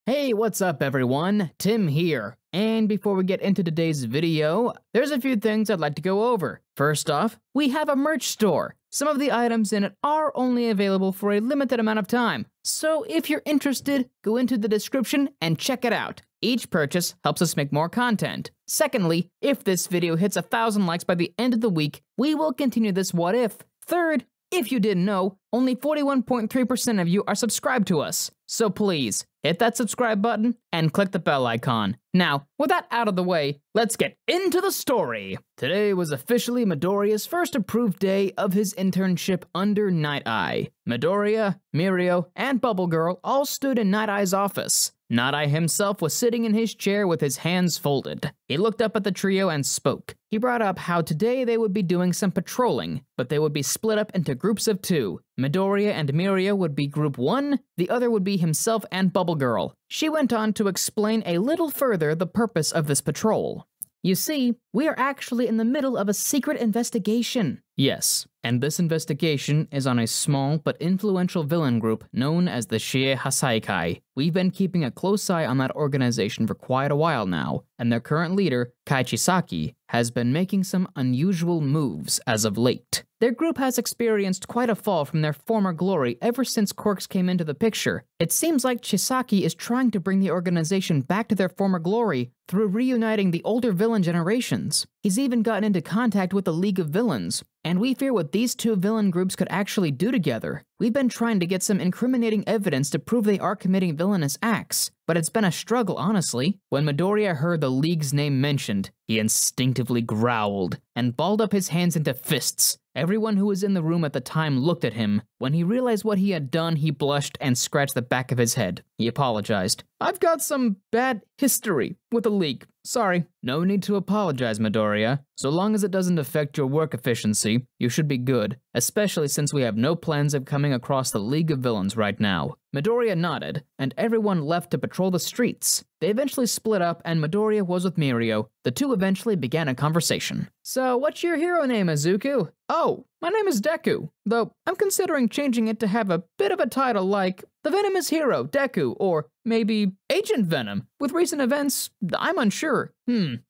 Hey, what's up everyone? Tim here. And before we get into today's video, there's a few things I'd like to go over. First off, we have a merch store. Some of the items in it are only available for a limited amount of time. So if you're interested, go into the description and check it out. Each purchase helps us make more content. Secondly, if this video hits 1,000 likes by the end of the week, we will continue this what if. Third, if you didn't know, only 41.3% of you are subscribed to us. So please, hit that subscribe button and click the bell icon. Now, with that out of the way, let's get into the story. Today was officially Midoriya's first approved day of his internship under Night Eye. Midoriya, Mirio, and Bubble Girl all stood in Night Eye's office. Night Eye himself was sitting in his chair with his hands folded. He looked up at the trio and spoke. He brought up how today they would be doing some patrolling, but they would be split up into groups of two. Midoriya and Mirio would be group 1, the other would be himself and Bubble Girl. She went on to explain a little further the purpose of this patrol. You see, we are actually in the middle of a secret investigation. Yes, and this investigation is on a small but influential villain group known as the Shie Hasaikai. We've been keeping a close eye on that organization for quite a while now, and their current leader, Kai Chisaki, has been making some unusual moves as of late. Their group has experienced quite a fall from their former glory ever since Quirks came into the picture. It seems like Chisaki is trying to bring the organization back to their former glory through reuniting the older villain generations. He's even gotten into contact with the League of Villains, and we fear what these two villain groups could actually do together. We've been trying to get some incriminating evidence to prove they are committing villainous acts, but it's been a struggle, honestly. When Midoriya heard the League's name mentioned, he instinctively growled and balled up his hands into fists. Everyone who was in the room at the time looked at him. When he realized what he had done, he blushed and scratched the back of his head. He apologized. "I've got some bad history with the League. Sorry." "No need to apologize, Midoriya. So long as it doesn't affect your work efficiency, you should be good, especially since we have no plans of coming across the League of Villains right now." Midoriya nodded, and everyone left to patrol the streets. They eventually split up, and Midoriya was with Mirio. The two eventually began a conversation. "So, what's your hero name, Izuku?" "Oh, my name is Deku, though I'm considering changing it to have a bit of a title like The Venomous Hero, Deku, or maybe Agent Venom. With recent events, I'm unsure."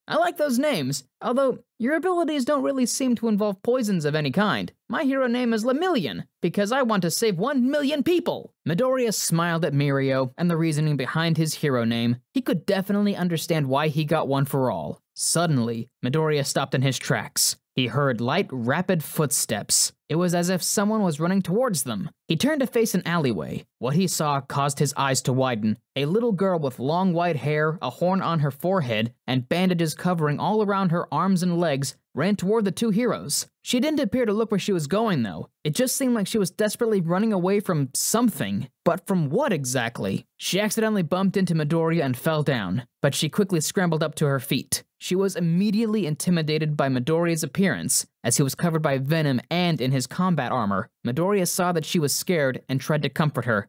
I like those names, although your abilities don't really seem to involve poisons of any kind. My hero name is Lemillion, because I want to save 1 million people." Midoriya smiled at Mirio and the reasoning behind his hero name. He could definitely understand why he got one for all. Suddenly, Midoriya stopped in his tracks. He heard light, rapid footsteps. It was as if someone was running towards them. He turned to face an alleyway. What he saw caused his eyes to widen. A little girl with long white hair, a horn on her forehead, and bandages covering all around her arms and legs ran toward the two heroes. She didn't appear to look where she was going, though. It just seemed like she was desperately running away from something. But from what exactly? She accidentally bumped into Midoriya and fell down, but she quickly scrambled up to her feet. She was immediately intimidated by Midoriya's appearance, as he was covered by venom and in his combat armor. Midoriya saw that she was scared and tried to comfort her.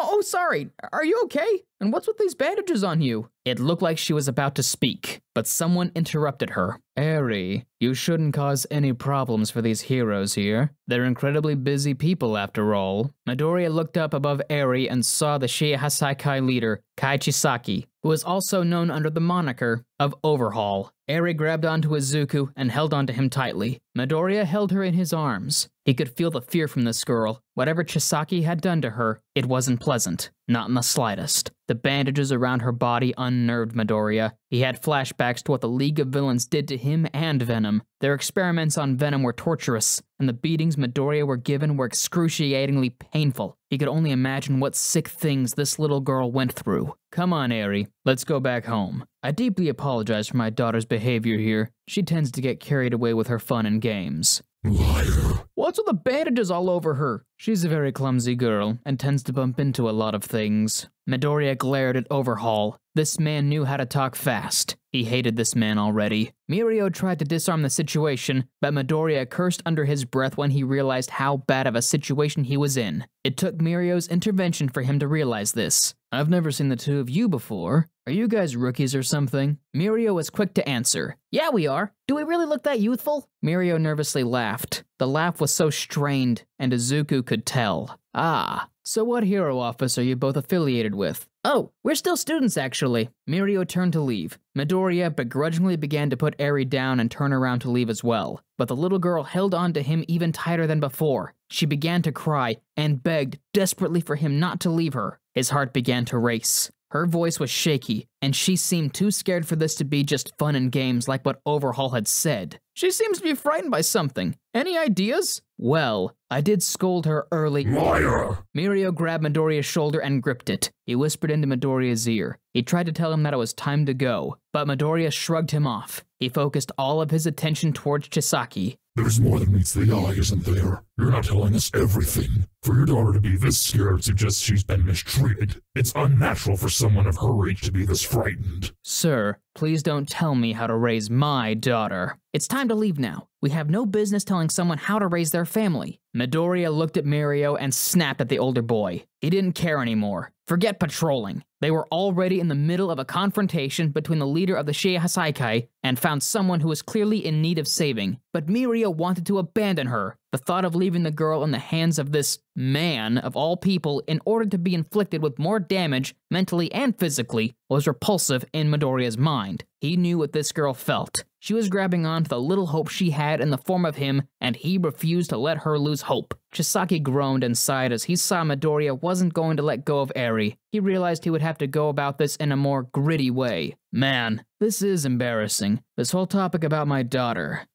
Oh, sorry. Are you okay? And what's with these bandages on you?" It looked like she was about to speak, but someone interrupted her. "Eri, you shouldn't cause any problems for these heroes here. They're incredibly busy people after all." Midoriya looked up above Eri and saw the Shie Hasaikai leader, Kai Chisaki, who was also known under the moniker of Overhaul. Eri grabbed onto Izuku and held onto him tightly. Midoriya held her in his arms. He could feel the fear from this girl. Whatever Chisaki had done to her, it wasn't pleasant. Not in the slightest. The bandages around her body unnerved Midoriya. He had flashbacks to what the League of Villains did to him and Venom. Their experiments on Venom were torturous, and the beatings Midoriya were given were excruciatingly painful. He could only imagine what sick things this little girl went through. "Come on, Eri. Let's go back home. I deeply apologize for my daughter's behavior here. She tends to get carried away with her fun and games." "Liar. What's with the bandages all over her?" "She's a very clumsy girl, and tends to bump into a lot of things." Midoriya glared at Overhaul. This man knew how to talk fast. He hated this man already. Mirio tried to disarm the situation, but Midoriya cursed under his breath when he realized how bad of a situation he was in. It took Mirio's intervention for him to realize this. "I've never seen the two of you before. Are you guys rookies or something?" Mirio was quick to answer. "Yeah, we are. Do we really look that youthful?" Mirio nervously laughed. The laugh was so strained, and Izuku could tell. "Ah, So what hero office are you both affiliated with? Oh, we're still students actually. Mirio turned to leave. Midoriya begrudgingly began to put Eri down and turn around to leave as well. But the little girl held on to him even tighter than before. She began to cry and begged desperately for him not to leave her. His heart began to race. Her voice was shaky, and she seemed too scared for this to be just fun and games like what Overhaul had said. She seems to be frightened by something. Any ideas? Well, I did scold her early. Liar! Mirio grabbed Midoriya's shoulder and gripped it. He whispered into Midoriya's ear. He tried to tell him that it was time to go, but Midoriya shrugged him off. He focused all of his attention towards Chisaki. There's more than meets the eye, isn't there? You're not telling us everything. For your daughter to be this scared suggests she's been mistreated. It's unnatural for someone of her age to be this frightened. Sir, please don't tell me how to raise my daughter. It's time to leave now. We have no business telling someone how to raise their family. Midoriya looked at Mirio and snapped at the older boy. He didn't care anymore. Forget patrolling. They were already in the middle of a confrontation between the leader of the Shihasaikai and found someone who was clearly in need of saving. But Mirio wanted to abandon her. The thought of leaving the girl in the hands of this man of all people in order to be inflicted with more damage, mentally and physically, was repulsive in Midoriya's mind. He knew what this girl felt. She was grabbing on to the little hope she had in the form of him, and he refused to let her lose hope. Chisaki groaned and sighed as he saw Midoriya wasn't going to let go of Eri. He realized he would have to go about this in a more gritty way. Man, this is embarrassing. This whole topic about my daughter.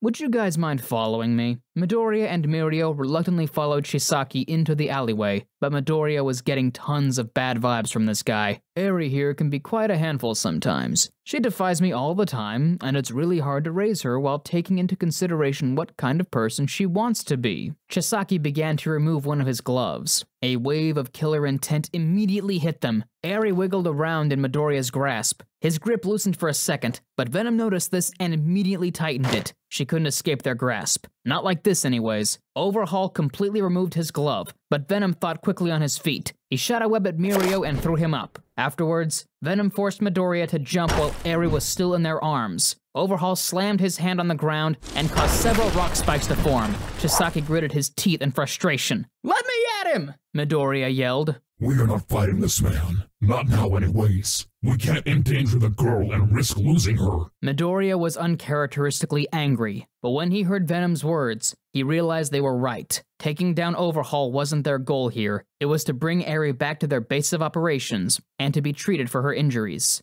Would you guys mind following me? Midoriya and Mirio reluctantly followed Chisaki into the alleyway, but Midoriya was getting tons of bad vibes from this guy. Eri here can be quite a handful sometimes. She defies me all the time, and it's really hard to raise her while taking into consideration what kind of person she wants to be. Chisaki began to remove one of his gloves. A wave of killer intent immediately hit them. Eri wiggled around in Midoriya's grasp. His grip loosened for a second, but Venom noticed this and immediately tightened it. She couldn't escape their grasp. Not like this anyways. Overhaul completely removed his glove, but Venom thought quickly on his feet. He shot a web at Mirio and threw him up. Afterwards, Venom forced Midoriya to jump while Eri was still in their arms. Overhaul slammed his hand on the ground and caused several rock spikes to form. Chisaki gritted his teeth in frustration. "Let me at him!" Midoriya yelled. We are not fighting this man. Not now anyways. We can't endanger the girl and risk losing her. Midoriya was uncharacteristically angry, but when he heard Venom's words, he realized they were right. Taking down Overhaul wasn't their goal here. It was to bring Eri back to their base of operations and to be treated for her injuries.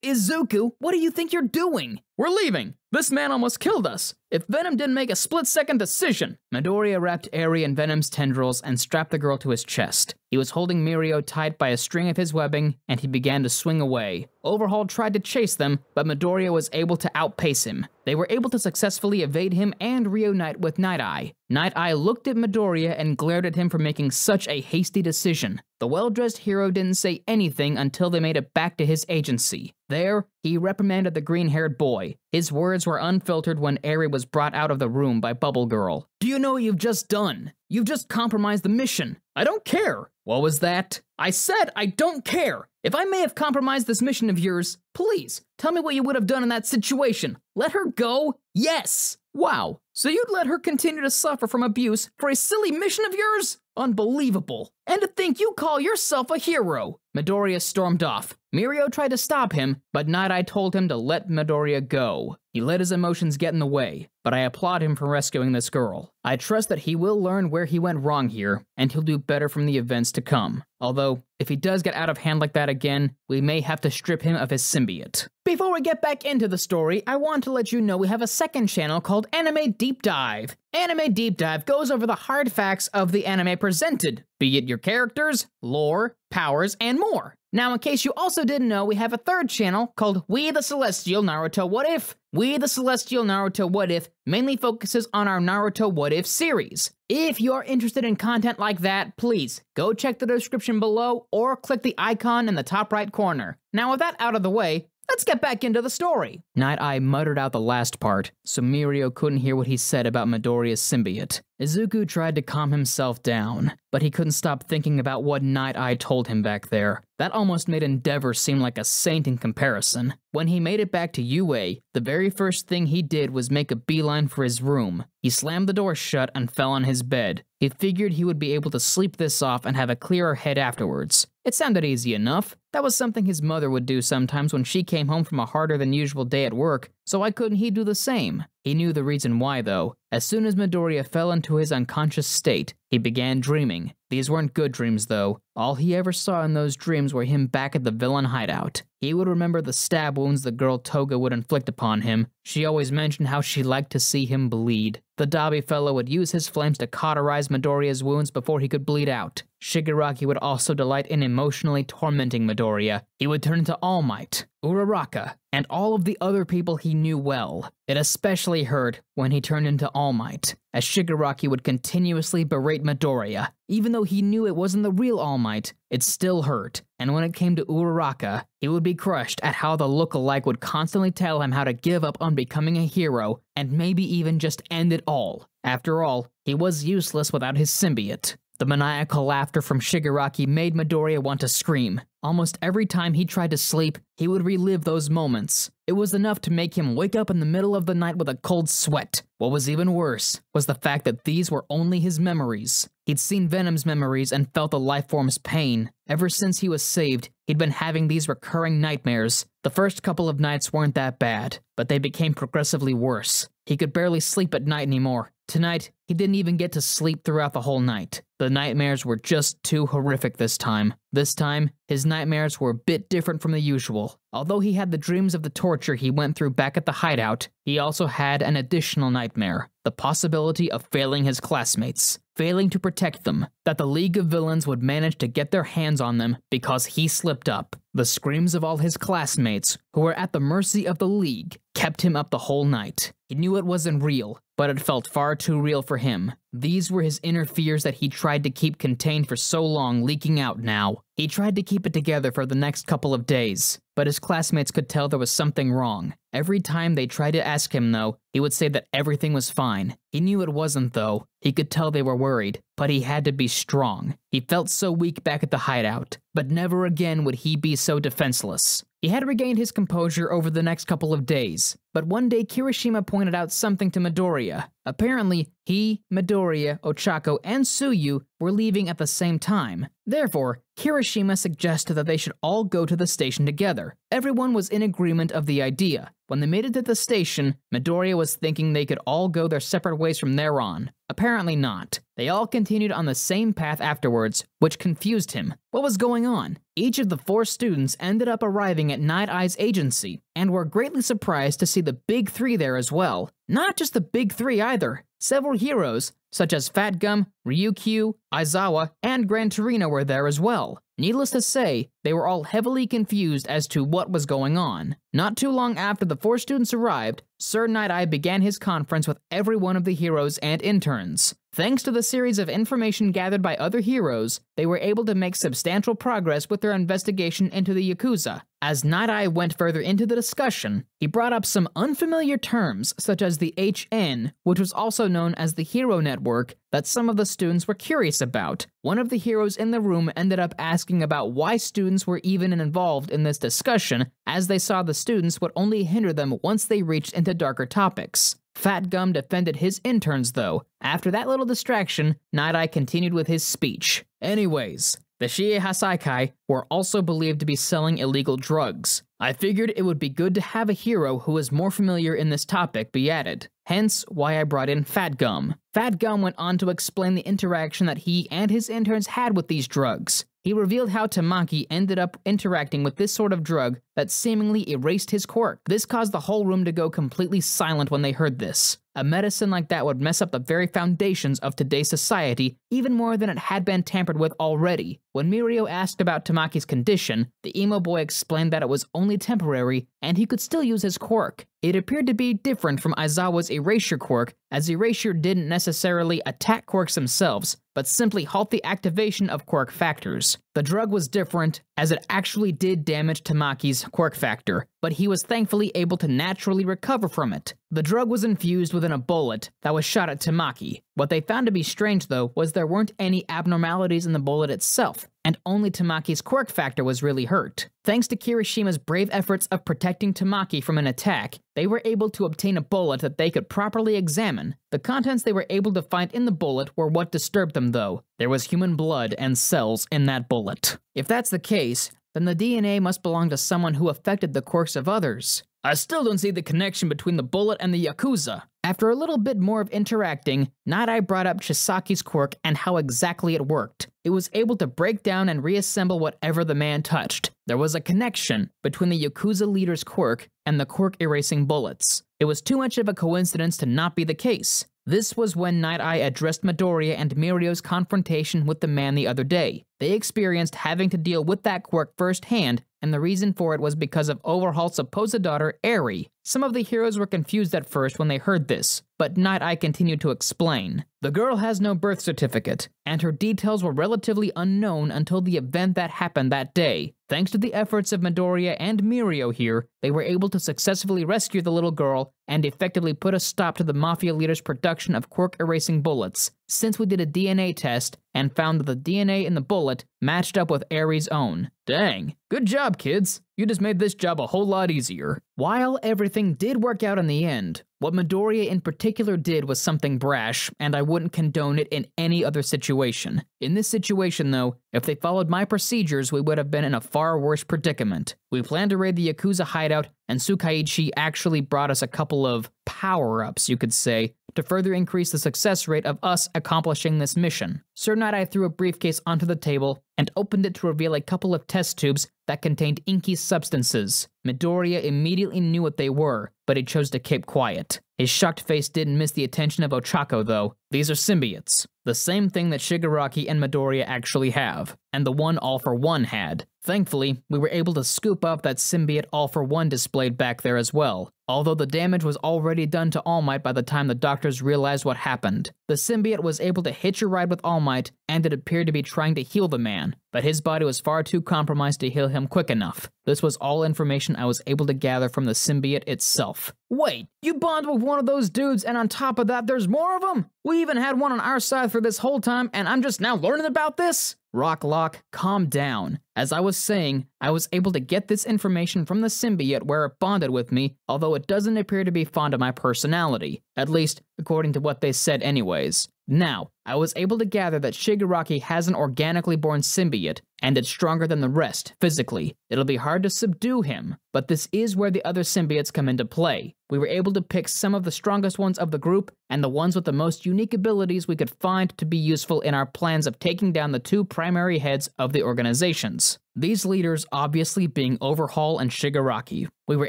Izuku, what do you think you're doing? We're leaving. This man almost killed us. If Venom didn't make a split-second decision. Midoriya wrapped Eri in Venom's tendrils and strapped the girl to his chest. He was holding Mirio tight by a string of his webbing, and he began to swing away. Overhaul tried to chase them, but Midoriya was able to outpace him. They were able to successfully evade him and reunite with Night Eye. Night Eye looked at Midoriya and glared at him for making such a hasty decision. The well-dressed hero didn't say anything until they made it back to his agency. There, he reprimanded the green-haired boy. His words were unfiltered when Eri was brought out of the room by Bubble Girl. Do you know what you've just done? You've just compromised the mission. I don't care. What was that? I said I don't care. If I may have compromised this mission of yours, please, tell me what you would have done in that situation. Let her go? Yes. Wow. So you'd let her continue to suffer from abuse for a silly mission of yours? Unbelievable. And to think you call yourself a hero. Midoriya stormed off. Mirio tried to stop him, but Night Eye told him to let Midoriya go. He let his emotions get in the way, but I applaud him for rescuing this girl. I trust that he will learn where he went wrong here, and he'll do better from the events to come. Although, if he does get out of hand like that again, we may have to strip him of his symbiote. Before we get back into the story, I want to let you know we have a second channel called Anime Deep Dive. Anime Deep Dive goes over the hard facts of the anime presented, be it your characters, lore, powers, and more. Now, in case you also didn't know, we have a third channel called We the Celestial Naruto What If. We the Celestial Naruto What If mainly focuses on our Naruto What If series. If you're interested in content like that, please go check the description below or click the icon in the top right corner. Now, with that out of the way, let's get back into the story. Night Eye muttered out the last part, so Mirio couldn't hear what he said about Midoriya's symbiote. Izuku tried to calm himself down, but he couldn't stop thinking about what Night Eye told him back there. That almost made Endeavor seem like a saint in comparison. When he made it back to UA, the very first thing he did was make a beeline for his room. He slammed the door shut and fell on his bed. He figured he would be able to sleep this off and have a clearer head afterwards. It sounded easy enough. That was something his mother would do sometimes when she came home from a harder than usual day at work, so why couldn't he do the same? He knew the reason why, though. As soon as Midoriya fell into his unconscious state, he began dreaming. These weren't good dreams, though. All he ever saw in those dreams were him back at the villain hideout. He would remember the stab wounds the girl Toga would inflict upon him. She always mentioned how she liked to see him bleed. The Dabi fellow would use his flames to cauterize Midoriya's wounds before he could bleed out. Shigaraki would also delight in emotionally tormenting Midoriya. He would turn into All Might, Uraraka, and all of the other people he knew well. It especially hurt when he turned into All Might, as Shigaraki would continuously berate Midoriya. Even though he knew it wasn't the real All Might, it still hurt. And when it came to Uraraka, he would be crushed at how the look-alike would constantly tell him how to give up on becoming a hero, and maybe even just end it all. After all, he was useless without his symbiote. The maniacal laughter from Shigaraki made Midoriya want to scream. Almost every time he tried to sleep, he would relive those moments. It was enough to make him wake up in the middle of the night with a cold sweat. What was even worse was the fact that these were only his memories. He'd seen Venom's memories and felt the lifeform's pain. Ever since he was saved, he'd been having these recurring nightmares. The first couple of nights weren't that bad, but they became progressively worse. He could barely sleep at night anymore. Tonight, he didn't even get to sleep throughout the whole night. The nightmares were just too horrific this time. This time, his nightmares were a bit different from the usual. Although he had the dreams of the torture he went through back at the hideout, he also had an additional nightmare. The possibility of failing his classmates. Failing to protect them. That the League of Villains would manage to get their hands on them because he slipped up. The screams of all his classmates, who were at the mercy of the League, kept him up the whole night. He knew it wasn't real, but it felt far too real for him. These were his inner fears that he tried to keep contained for so long, leaking out now. He tried to keep it together for the next couple of days, but his classmates could tell there was something wrong. Every time they tried to ask him, though, he would say that everything was fine. He knew it wasn't, though. He could tell they were worried, but he had to be strong. He felt so weak back at the hideout, but never again would he be so defenseless. He had regained his composure over the next couple of days, but one day Kirishima pointed out something to Midoriya. Apparently, he, Midoriya, Ochako, and Tsuyu were leaving at the same time. Therefore, Kirishima suggested that they should all go to the station together. Everyone was in agreement of the idea. When they made it to the station, Midoriya was thinking they could all go their separate ways from there on. Apparently not. They all continued on the same path afterwards, which confused him. What was going on? Each of the 4 students ended up arriving at Night Eye's agency, and were greatly surprised to see the Big 3 there as well. Not just the Big 3 either. Several heroes, such as Fat Gum, Ryukyu, Aizawa, and Gran Torino were there as well. Needless to say, they were all heavily confused as to what was going on. Not too long after the 4 students arrived, Sir Night Eye began his conference with every one of the heroes and interns. Thanks to the series of information gathered by other heroes, they were able to make substantial progress with their investigation into the Yakuza. As Night Eye went further into the discussion, he brought up some unfamiliar terms such as the HN, which was also known as the Hero Network, that some of the students were curious about. One of the heroes in the room ended up asking about why students were even involved in this discussion, as they saw the students would only hinder them once they reached into darker topics. Fat Gum defended his interns, though. After that little distraction, Night Eye continued with his speech. Anyways, the Shie Hasaikai were also believed to be selling illegal drugs. I figured it would be good to have a hero who is more familiar in this topic be added. Hence why I brought in Fat Gum. Fat Gum went on to explain the interaction that he and his interns had with these drugs. He revealed how Tamaki ended up interacting with this sort of drug that seemingly erased his quirk. This caused the whole room to go completely silent when they heard this. A medicine like that would mess up the very foundations of today's society even more than it had been tampered with already. When Mirio asked about Tamaki's condition, the emo boy explained that it was only temporary and he could still use his quirk. It appeared to be different from Aizawa's erasure quirk, as erasure didn't necessarily attack quirks themselves, but simply halt the activation of quirk factors. The drug was different, as it actually did damage Tamaki's quirk factor, but he was thankfully able to naturally recover from it. The drug was infused within a bullet that was shot at Tamaki. What they found to be strange, though, was there weren't any abnormalities in the bullet itself, and only Tamaki's quirk factor was really hurt. Thanks to Kirishima's brave efforts of protecting Tamaki from an attack, they were able to obtain a bullet that they could properly examine. The contents they were able to find in the bullet were what disturbed them, though. There was human blood and cells in that bullet. If that's the case, then the DNA must belong to someone who affected the quirks of others. I still don't see the connection between the bullet and the Yakuza. After a little bit more of interacting, Night Eye brought up Chisaki's quirk and how exactly it worked. It was able to break down and reassemble whatever the man touched. There was a connection between the Yakuza leader's quirk and the quirk erasing bullets. It was too much of a coincidence to not be the case. This was when Night Eye addressed Midoriya and Mirio's confrontation with the man the other day. They experienced having to deal with that quirk firsthand, and the reason for it was because of Overhaul's supposed daughter, Eri. Some of the heroes were confused at first when they heard this, but Night Eye continued to explain. The girl has no birth certificate, and her details were relatively unknown until the event that happened that day. Thanks to the efforts of Midoriya and Mirio here, they were able to successfully rescue the little girl and effectively put a stop to the Mafia leader's production of quirk-erasing bullets, since we did a DNA test and found that the DNA in the bullet matched up with Eri's own. Dang, good job, kids. You just made this job a whole lot easier. While everything did work out in the end, what Midoriya in particular did was something brash, and I wouldn't condone it in any other situation. In this situation, though, if they followed my procedures, we would have been in a far worse predicament. We planned to raid the Yakuza hideout, and Tsukaichi actually brought us a couple of power-ups, you could say, to further increase the success rate of us accomplishing this mission. Sir Night Eye threw a briefcase onto the table and opened it to reveal a couple of test tubes that contained inky substances. Midoriya immediately knew what they were, but he chose to keep quiet. His shocked face didn't miss the attention of Ochako, though. These are symbiotes. The same thing that Shigaraki and Midoriya actually have, and the one All For One had. Thankfully, we were able to scoop up that symbiote All For One displayed back there as well, although the damage was already done to All Might by the time the doctors realized what happened. The symbiote was able to hitch a ride with All Might, and it appeared to be trying to heal the man, but his body was far too compromised to heal him quick enough. This was all information I was able to gather from the symbiote itself. Wait, you bond with one of those dudes, and on top of that, there's more of them? We even had one on our side for this whole time, and I'm just now learning about this? Rocklock, calm down. As I was saying, I was able to get this information from the symbiote where it bonded with me, although it doesn't appear to be fond of my personality. At least, according to what they said anyways. Now, I was able to gather that Shigaraki has an organically born symbiote, and it's stronger than the rest, physically. It'll be hard to subdue him, but this is where the other symbiotes come into play. We were able to pick some of the strongest ones of the group, and the ones with the most unique abilities we could find to be useful in our plans of taking down the two primary heads of the organizations. These leaders obviously being Overhaul and Shigaraki. We were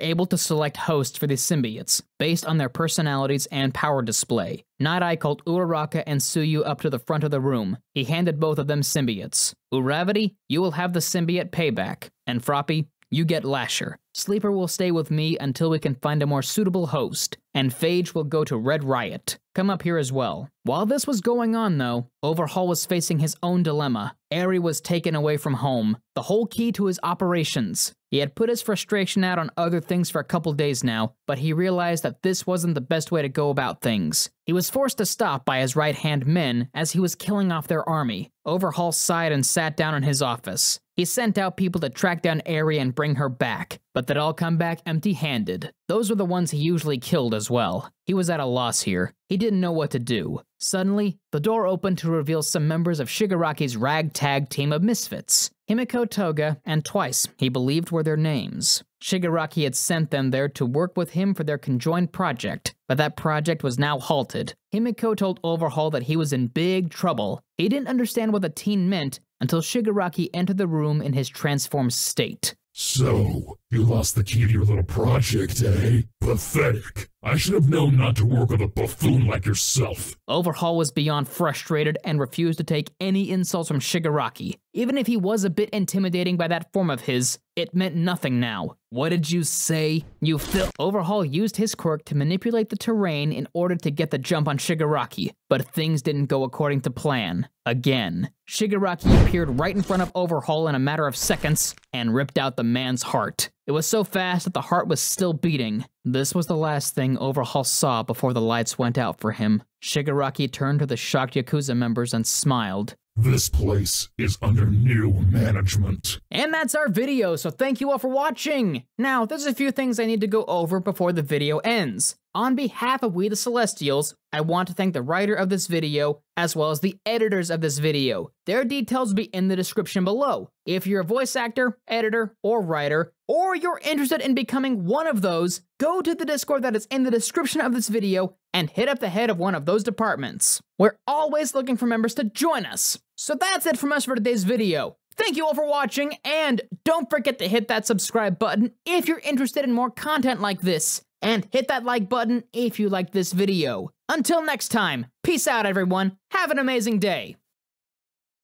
able to select hosts for these symbiotes, based on their personalities and power display. Night Eye called Uraraka and Tsuyu up to the front of the room. He handed both of them symbiotes. Uravity, you will have the symbiote payback, and Froppy, you get Lasher. Sleeper will stay with me until we can find a more suitable host, and Phage will go to Red Riot. Come up here as well. While this was going on, though, Overhaul was facing his own dilemma. Eri was taken away from home, the whole key to his operations. He had put his frustration out on other things for a couple days now, but he realized that this wasn't the best way to go about things. He was forced to stop by his right-hand men as he was killing off their army. Overhaul sighed and sat down in his office. He sent out people to track down Eri and bring her back, but they'd all come back empty-handed. Those were the ones he usually killed as well. He was at a loss here. He didn't know what to do. Suddenly, the door opened to reveal some members of Shigaraki's ragtag team of misfits. Himiko Toga and Twice, he believed were their names. Shigaraki had sent them there to work with him for their conjoined project, but that project was now halted. Himiko told Overhaul that he was in big trouble. He didn't understand what the teen meant until Shigaraki entered the room in his transformed state. So, you lost the key to your little project, eh? Pathetic. I should have known not to work with a buffoon like yourself. Overhaul was beyond frustrated and refused to take any insults from Shigaraki. Even if he was a bit intimidating by that form of his, it meant nothing now. What did you say? You Overhaul used his quirk to manipulate the terrain in order to get the jump on Shigaraki, but things didn't go according to plan. Again. Shigaraki appeared right in front of Overhaul in a matter of seconds and ripped out the man's heart. It was so fast that the heart was still beating. This was the last thing Overhaul saw before the lights went out for him. Shigaraki turned to the shocked Yakuza members and smiled. This place is under new management. And that's our video, so thank you all for watching! Now, there's a few things I need to go over before the video ends. On behalf of We the Celestials, I want to thank the writer of this video, as well as the editors of this video. Their details will be in the description below. If you're a voice actor, editor, or writer, or you're interested in becoming one of those, go to the Discord that is in the description of this video and hit up the head of one of those departments. We're always looking for members to join us. So that's it from us for today's video. Thank you all for watching, and don't forget to hit that subscribe button if you're interested in more content like this. And hit that like button if you liked this video. Until next time, peace out everyone, have an amazing day.